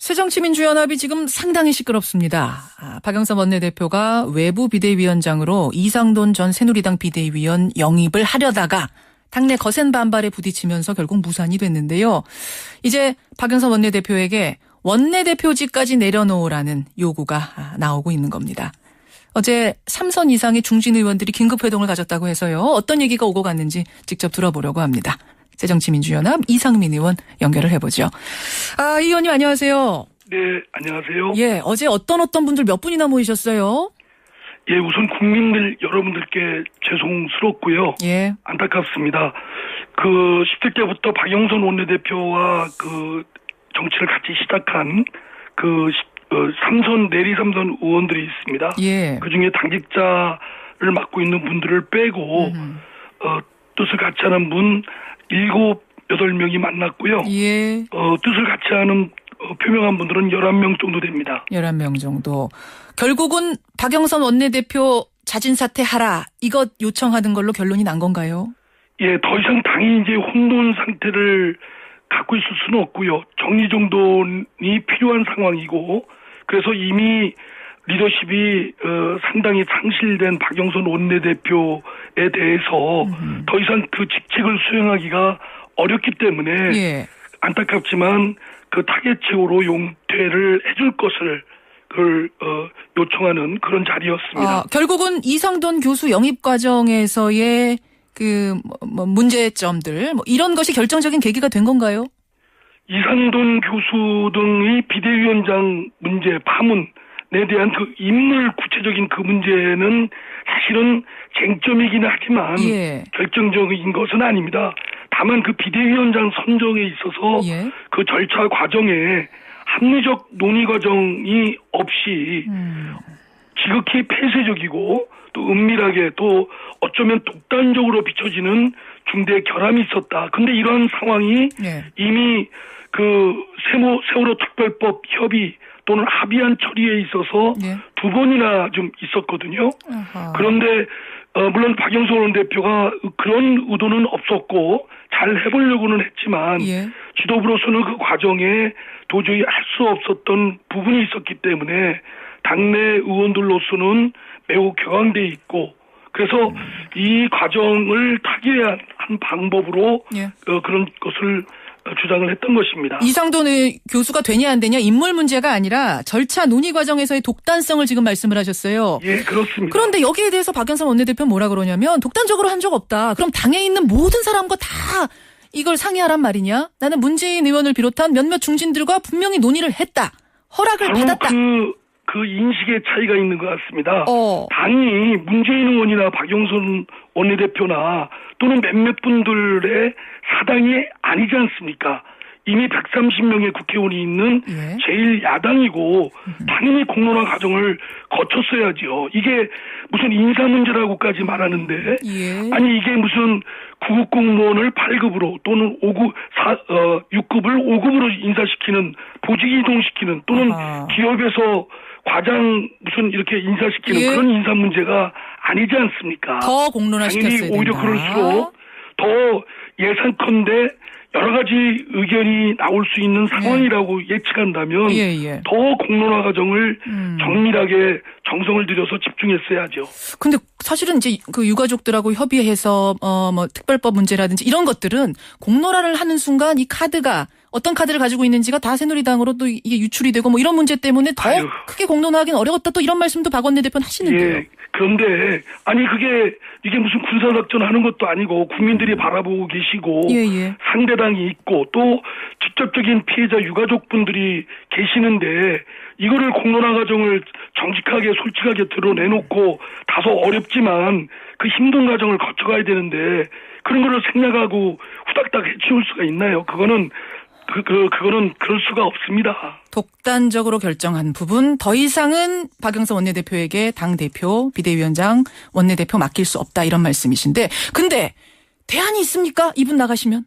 새정치민주연합이 지금 상당히 시끄럽습니다. 박영선 원내대표가 외부 비대위원장으로 이상돈 전 새누리당 비대위원 영입을 하려다가 당내 거센 반발에 부딪히면서 결국 무산이 됐는데요. 이제 박영선 원내대표에게 원내대표직까지 내려놓으라는 요구가 나오고 있는 겁니다. 어제 3선 이상의 중진 의원들이 긴급회동을 가졌다고 해서요. 어떤 얘기가 오고 갔는지 직접 들어보려고 합니다. 새정치민주연합 이상민 의원 연결을 해보죠. 이 의원님 안녕하세요. 네, 안녕하세요. 예, 어제 어떤 분들 몇 분이나 모이셨어요? 예, 우선 국민들 여러분들께 죄송스럽고요. 예. 안타깝습니다. 10대 때부터 박영선 원내대표와 정치를 같이 시작한 3선, 내리 3선 의원들이 있습니다. 예. 그 중에 당직자를 맡고 있는 분들을 빼고, 뜻을 같이 하는 분 7, 8명이 만났고요. 예. 뜻을 같이 하는 표명한 분들은 11명 정도 됩니다. 11명 정도. 결국은 박영선 원내대표 자진 사퇴하라. 이것 요청하는 걸로 결론이 난 건가요? 예, 더 이상 당이 이제 혼돈 상태를 갖고 있을 수는 없고요. 정리정돈이 필요한 상황이고, 그래서 이미 리더십이 상당히 상실된 박영선 원내대표에 대해서 더 이상 그 직책을 수행하기가 어렵기 때문에 예. 안타깝지만 그 타겟책으로 용퇴를 해줄 것을 요청하는 그런 자리였습니다. 결국은 이상돈 교수 영입 과정에서의 문제점들 이런 것이 결정적인 계기가 된 건가요? 이상돈 교수 등의 비대위원장 문제 파문에 대한 인물 구체적인 그 문제는 사실은 쟁점이긴 하지만 예. 결정적인 것은 아닙니다. 다만 그 비대위원장 선정에 있어서 예. 그 절차 과정에 합리적 논의 과정이 없이 지극히 폐쇄적이고 또 은밀하게 또 어쩌면 독단적으로 비춰지는 중대 결함이 있었다. 근데 이러한 상황이 예. 이미 세월호 특별법 협의 또는 합의안 처리에 있어서 예. 2번이나 좀 있었거든요. 아하. 그런데 물론 박영선 원내대표가 그런 의도는 없었고 잘 해보려고는 했지만 예. 지도부로서는 그 과정에 도저히 할 수 없었던 부분이 있었기 때문에 당내 의원들로서는 매우 격앙돼 있고 그래서 이 과정을 타개한 방법으로 예. 그런 것을 주장을 했던 것입니다. 이상돈 교수가 되냐 안 되냐 인물 문제가 아니라 절차 논의 과정에서의 독단성을 지금 말씀을 하셨어요. 예, 그렇습니다. 그런데 여기에 대해서 박영선 원내대표는 뭐라 그러냐면 독단적으로 한 적 없다. 그럼 당에 있는 모든 사람과 다 이걸 상의하란 말이냐? 나는 문재인 의원을 비롯한 몇몇 중진들과 분명히 논의를 했다. 허락을 받았다. 그 인식의 차이가 있는 것 같습니다. 당이 문재인 의원이나 박영선 원내대표나 또는 몇몇 분들의 사당이 아니지 않습니까? 이미 130명의 국회의원이 있는 예. 제1야당이고 당연히 공론화 과정을 거쳤어야죠. 이게 무슨 인사 문제라고까지 말하는데 예. 아니 이게 무슨 9급 공무원을 8급으로 또는 6급을 5급으로 인사시키는 보직 이동시키는 또는 기업에서 과장 무슨 이렇게 인사시키는 예. 그런 인사 문제가 아니지 않습니까? 더 공론화시켰어야 된다. 당연히 오히려 그럴수록 더 예상컨대 여러 가지 의견이 나올 수 있는 상황이라고 예측한다면 예. 더 공론화 과정을 정밀하게 정성을 들여서 집중했어야죠. 근데 사실은 이제 그 유가족들하고 협의해서 특별법 문제라든지 이런 것들은 공론화를 하는 순간 이 카드가 어떤 카드를 가지고 있는지가 다 새누리당으로 또 이게 유출이 되고 이런 문제 때문에 더 크게 공론화하기는 어려웠다 또 이런 말씀도 박 원내대표는 하시는데요. 예. 그런데 아니 이게 무슨 군사작전 하는 것도 아니고 국민들이 바라보고 계시고 예. 상대당이 있고 또 직접적인 피해자 유가족분들이 계시는데 이거를 공론화 과정을 정직하게 솔직하게 드러내놓고 다소 어렵지만 그 힘든 과정을 거쳐가야 되는데 그런 거를 생략하고 후닥닥 해치울 수가 있나요? 그거는 그럴 수가 없습니다. 독단적으로 결정한 부분 더 이상은 박영선 원내대표에게 당대표, 비대위원장, 원내대표 맡길 수 없다 이런 말씀이신데 근데 대안이 있습니까? 이분 나가시면?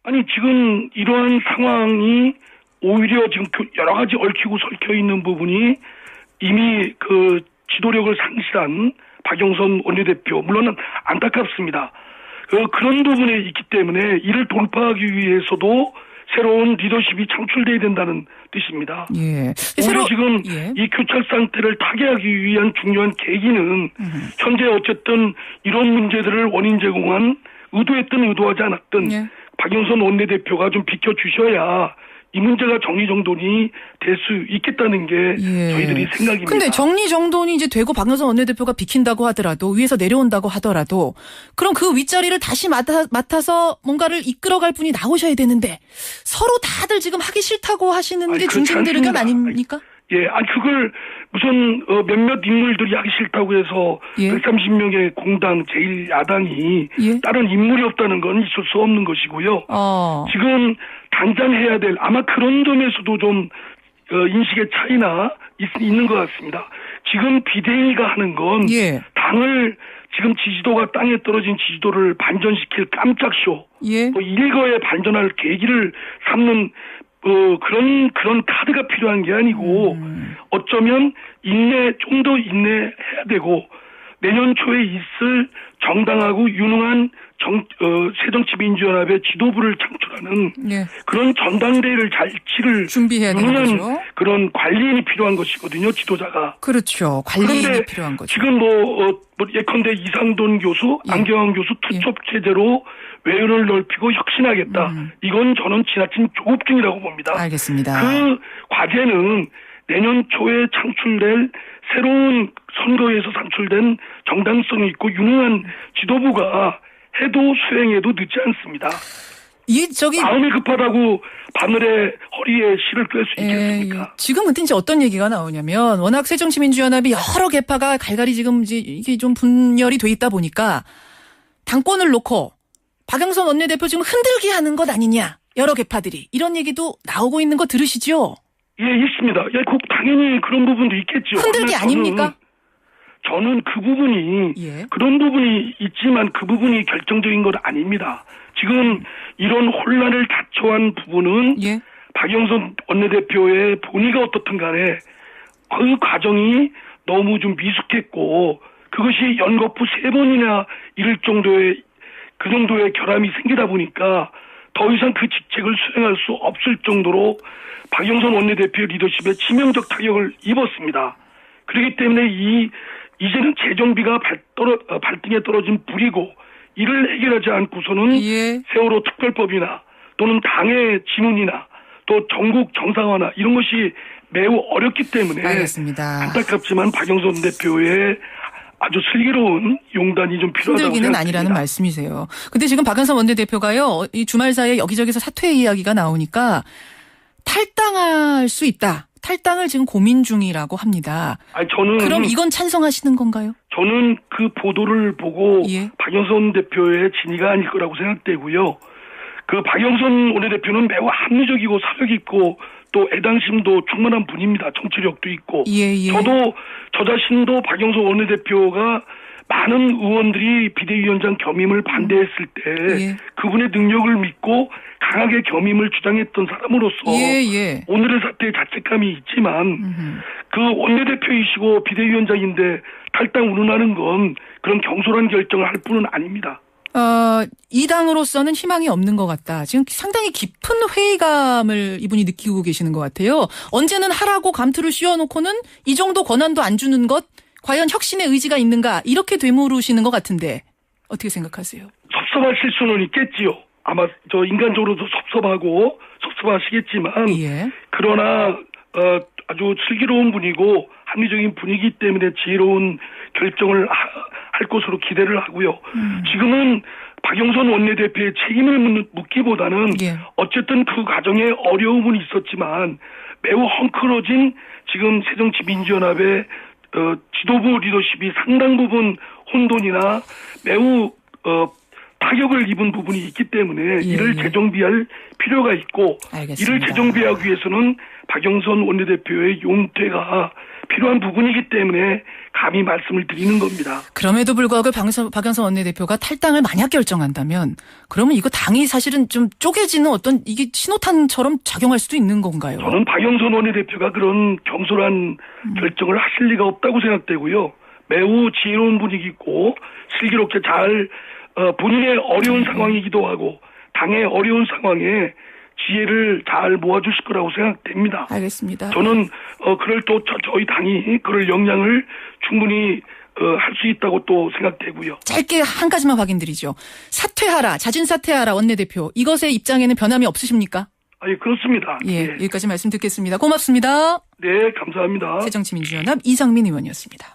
아니 지금 이러한 상황이 오히려 지금 여러 가지 얽히고 설켜 있는 부분이 이미 그 지도력을 상실한 박영선 원내대표 물론 안타깝습니다. 그런 부분에 있기 때문에 이를 돌파하기 위해서도 새로운 리더십이 창출돼야 된다는 뜻입니다. 예. 오히려 지금 예. 이 교착 상태를 타개하기 위한 중요한 계기는 현재 어쨌든 이런 문제들을 원인 제공한 의도했든 의도하지 않았든 예. 박영선 원내대표가 좀 비켜주셔야 이 문제가 정리정돈이 될 수 있겠다는 게 예. 저희들이 생각입니다. 근데 정리정돈이 이제 되고 박영선 원내대표가 비킨다고 하더라도 위에서 내려온다고 하더라도 그럼 그 윗자리를 다시 맡아서 뭔가를 이끌어갈 분이 나오셔야 되는데 서로 다들 지금 하기 싫다고 하시는 게 중진들 의견 아닙니까? 예, 아니 그걸 무슨 몇몇 인물들이 하기 싫다고 해서 예. 130명의 공당 제1야당이 예. 다른 다른 인물이 없다는 건 있을 수 없는 것이고요. 지금 당장 해야 될 아마 그런 점에서도 좀 인식의 차이나 있는 것 같습니다. 지금 비대위가 하는 건 예. 당을 지금 지지도가 땅에 떨어진 지지도를 반전시킬 깜짝쇼, 예. 또 일거에 반전할 계기를 삼는 그런 카드가 필요한 게 아니고 어쩌면 좀 더 인내해야 되고 내년 초에 있을 정당하고 유능한 새정치민주연합의 지도부를 창출하는 예. 그런 전당대회를 잘 치를 준비해야 되는 유능한 거죠. 그런 관리인이 필요한 것이거든요, 지도자가. 그렇죠. 관리인이 그런데 필요한 거죠. 지금 예컨대 이상돈 교수, 예. 안경환 교수 투첩 체제로 외연을 넓히고 혁신하겠다. 이건 저는 지나친 조급증이라고 봅니다. 알겠습니다. 그 과제는 내년 초에 창출될 새로운 선거에서 산출된 정당성이 있고 유능한 지도부가 해도 수행해도 늦지 않습니다. 마음이 급하다고 바늘에 허리에 실을 꿰 수 있겠습니까? 지금은 이제 어떤 얘기가 나오냐면 워낙 새정치민주연합이 여러 개파가 갈갈이 지금 이게 좀 분열이 돼 있다 보니까 당권을 놓고 박영선 원내대표 지금 흔들기 하는 것 아니냐. 여러 개파들이. 이런 얘기도 나오고 있는 거 들으시죠? 예, 있습니다. 예, 당연히 그런 부분도 있겠죠. 흔들기 아닙니까? 저는 그 부분이 예. 그런 부분이 있지만 그 부분이 결정적인 건 아닙니다. 지금 이런 혼란을 자초한 부분은 예. 박영선 원내대표의 본의가 어떻든 간에 그 과정이 너무 좀 미숙했고 그것이 연거푸 3번이나 이를 정도의 그 정도의 결함이 생기다 보니까 더 이상 그 직책을 수행할 수 없을 정도로 박영선 원내대표의 리더십에 치명적 타격을 입었습니다. 그렇기 때문에 이제는 재정비가 발등에 떨어진 불이고 이를 해결하지 않고서는 예. 세월호 특별법이나 또는 당의 지문이나 또 전국 정상화나 이런 것이 매우 어렵기 때문에 알겠습니다. 안타깝지만 박영선 대표의 아주 슬기로운 용단이 좀 필요하다고 흔들기는 생각합니다. 아니라는 말씀이세요. 근데 지금 박영선 원내대표가요. 이 주말 사이에 여기저기서 사퇴 이야기가 나오니까 탈당할 수 있다. 탈당을 지금 고민 중이라고 합니다. 그럼 이건 찬성하시는 건가요? 저는 그 보도를 보고 예. 박영선 대표의 진위가 아닐 거라고 생각되고요. 그 박영선 원내대표는 매우 합리적이고 사력 있고 또 애당심도 충만한 분입니다. 정치력도 있고. 예. 저도 저 자신도 박영선 원내대표가 많은 의원들이 비대위원장 겸임을 반대했을 때 예. 그분의 능력을 믿고 강하게 겸임을 주장했던 사람으로서 예. 오늘의 사태에 자책감이 있지만 그 원내대표이시고 비대위원장인데 탈당 운운하는 건 그런 경솔한 결정을 할 뿐은 아닙니다. 이 당으로서는 희망이 없는 것 같다. 지금 상당히 깊은 회의감을 이분이 느끼고 계시는 것 같아요. 언제는 하라고 감투를 씌워놓고는 이 정도 권한도 안 주는 것 과연 혁신의 의지가 있는가 이렇게 되물으시는 것 같은데 어떻게 생각하세요? 섭섭하실 수는 있겠지요. 아마 저 인간적으로도 섭섭하시겠지만 예. 그러나 아주 슬기로운 분이고 합리적인 분이기 때문에 지혜로운 결정을 할 것으로 기대를 하고요. 지금은 박영선 원내대표의 책임을 묻기보다는 예. 어쨌든 그 과정에 어려움은 있었지만 매우 헝클어진 지금 새정치민주연합의 지도부 리더십이 상당 부분 혼돈이나 매우 타격을 입은 부분이 있기 때문에 이를 재정비할 필요가 있고 알겠습니다. 이를 재정비하기 위해서는 박영선 원내대표의 용퇴가 필요한 부분이기 때문에 감히 말씀을 드리는 겁니다. 그럼에도 불구하고 박영선 원내대표가 탈당을 만약 결정한다면 그러면 이거 당이 사실은 좀 쪼개지는 어떤 이게 신호탄처럼 작용할 수도 있는 건가요? 저는 박영선 원내대표가 그런 경솔한 결정을 하실 리가 없다고 생각되고요. 매우 지혜로운 분이고 슬기롭게 잘 본인의 어려운 상황이기도 하고 당의 어려운 상황에 지혜를 잘 모아주실 거라고 생각됩니다. 알겠습니다. 저는 그럴 또 저희 당이 그럴 역량을 충분히 할 수 있다고 또 생각되고요. 짧게 한 가지만 확인드리죠. 사퇴하라, 자진 사퇴하라 원내대표. 이것의 입장에는 변함이 없으십니까? 예, 그렇습니다. 예, 여기까지 말씀 듣겠습니다. 고맙습니다. 네, 감사합니다. 새정치민주연합 이상민 의원이었습니다.